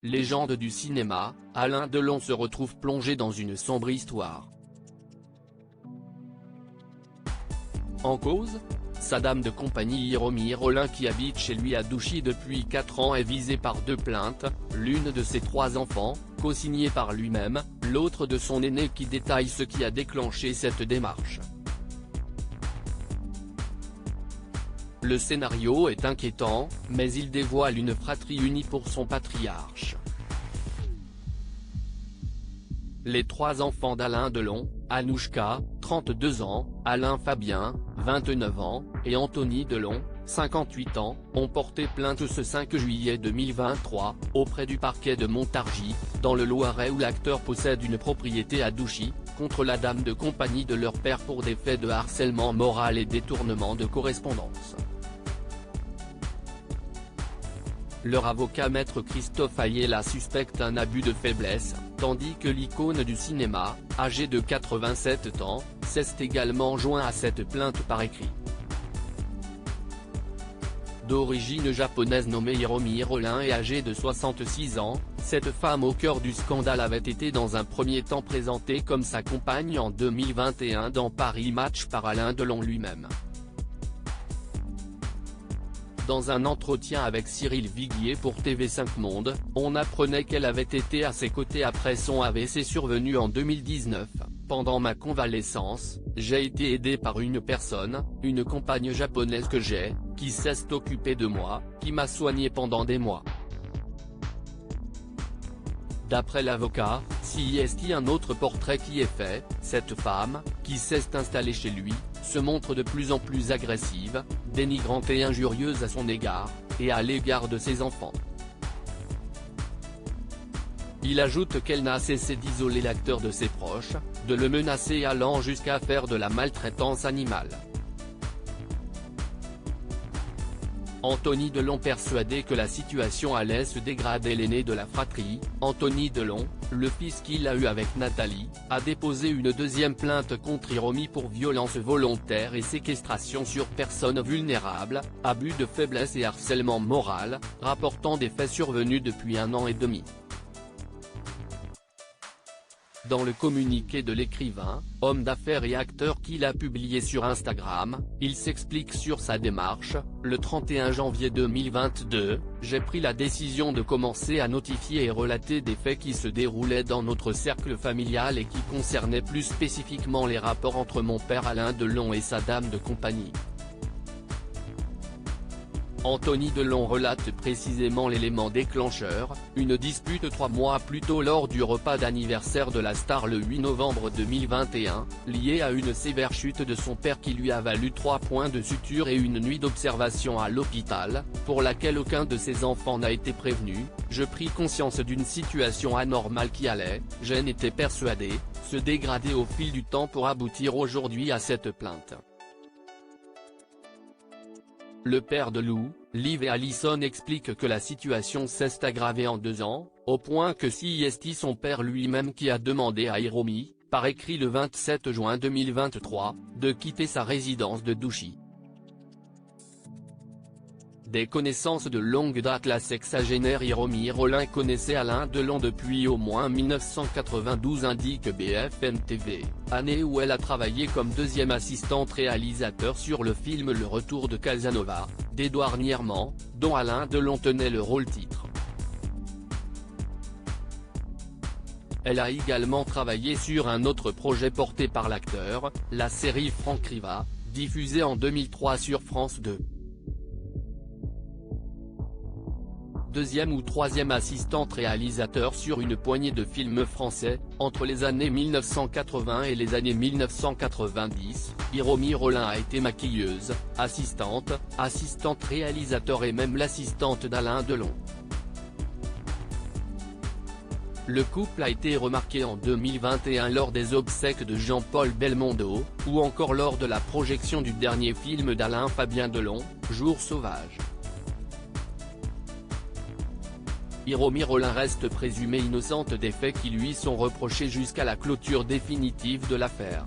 Légende du cinéma, Alain Delon se retrouve plongé dans une sombre histoire. En cause, sa dame de compagnie Hiromi Rollin qui habite chez lui à Douchy depuis 4 ans est visée par 2 plaintes, l'une de ses 3 enfants, co-signée par lui-même, l'autre de son aîné qui détaille ce qui a déclenché cette démarche. Le scénario est inquiétant, mais il dévoile une fratrie unie pour son patriarche. Les 3 enfants d'Alain Delon, Anouchka, 32 ans, Alain Fabien, 29 ans, et Anthony Delon, 58 ans, ont porté plainte ce 5 juillet 2023, auprès du parquet de Montargis, dans le Loiret où l'acteur possède une propriété à Douchy, contre la dame de compagnie de leur père pour des faits de harcèlement moral et détournement de correspondance. Leur avocat maître Christophe Ayala suspecte un abus de faiblesse, tandis que l'icône du cinéma, âgé de 87 ans, s'est également joint à cette plainte par écrit. D'origine japonaise nommée Hiromi Rollin et âgée de 66 ans, cette femme au cœur du scandale avait été dans un premier temps présentée comme sa compagne en 2021 dans Paris Match par Alain Delon lui-même. Dans un entretien avec Cyril Viguier pour TV5 Monde, on apprenait qu'elle avait été à ses côtés après son AVC survenu en 2019. Pendant ma convalescence, j'ai été aidé par une personne, une compagne japonaise que j'ai, qui s'est occupée de moi, qui m'a soigné pendant des mois. D'après l'avocat, s'il est un autre portrait qui est fait, cette femme, qui s'est installée chez lui, se montre de plus en plus agressive, dénigrante et injurieuse à son égard, et à l'égard de ses enfants. Il ajoute qu'elle n'a cessé d'isoler l'acteur de ses proches, de le menacer allant jusqu'à faire de la maltraitance animale. Anthony Delon persuadé que la situation allait se dégrader. L'aîné de la fratrie, Anthony Delon, le fils qu'il a eu avec Nathalie, a déposé une deuxième plainte contre Hiromi pour violence volontaire et séquestration sur personne vulnérable, abus de faiblesse et harcèlement moral, rapportant des faits survenus depuis 1 an et demi. Dans le communiqué de l'écrivain, homme d'affaires et acteur qu'il a publié sur Instagram, il s'explique sur sa démarche. Le 31 janvier 2022, j'ai pris la décision de commencer à notifier et relater des faits qui se déroulaient dans notre cercle familial et qui concernaient plus spécifiquement les rapports entre mon père Alain Delon et sa dame de compagnie. Anthony Delon relate précisément l'élément déclencheur, une dispute 3 mois plus tôt lors du repas d'anniversaire de la star le 8 novembre 2021, liée à une sévère chute de son père qui lui a valu 3 points de suture et une nuit d'observation à l'hôpital, pour laquelle aucun de ses enfants n'a été prévenu. Je pris conscience d'une situation anormale qui allait, j'en étais persuadé, se dégrader au fil du temps pour aboutir aujourd'hui à cette plainte. Le père de Lou, Liv et Allison explique que la situation s'est aggravée en 2 ans, au point que c'est son père lui-même qui a demandé à Hiromi, par écrit le 27 juin 2023, de quitter sa résidence de Douchy. Des connaissances de longue date. La sexagénaire Hiromi Rollin connaissait Alain Delon depuis au moins 1992 indique BFM TV, année où elle a travaillé comme 2e assistante réalisateur sur le film Le Retour de Casanova, d'Édouard Nierman, dont Alain Delon tenait le rôle titre. Elle a également travaillé sur un autre projet porté par l'acteur, la série Franck Riva, diffusée en 2003 sur France 2. 2e ou 3e assistante réalisateur sur une poignée de films français, entre les années 1980 et les années 1990, Hiromi Rollin a été maquilleuse, assistante réalisateur et même l'assistante d'Alain Delon. Le couple a été remarqué en 2021 lors des obsèques de Jean-Paul Belmondo, ou encore lors de la projection du dernier film d'Alain Fabien Delon, Jour sauvage. Hiromi Rollin reste présumée innocente des faits qui lui sont reprochés jusqu'à la clôture définitive de l'affaire.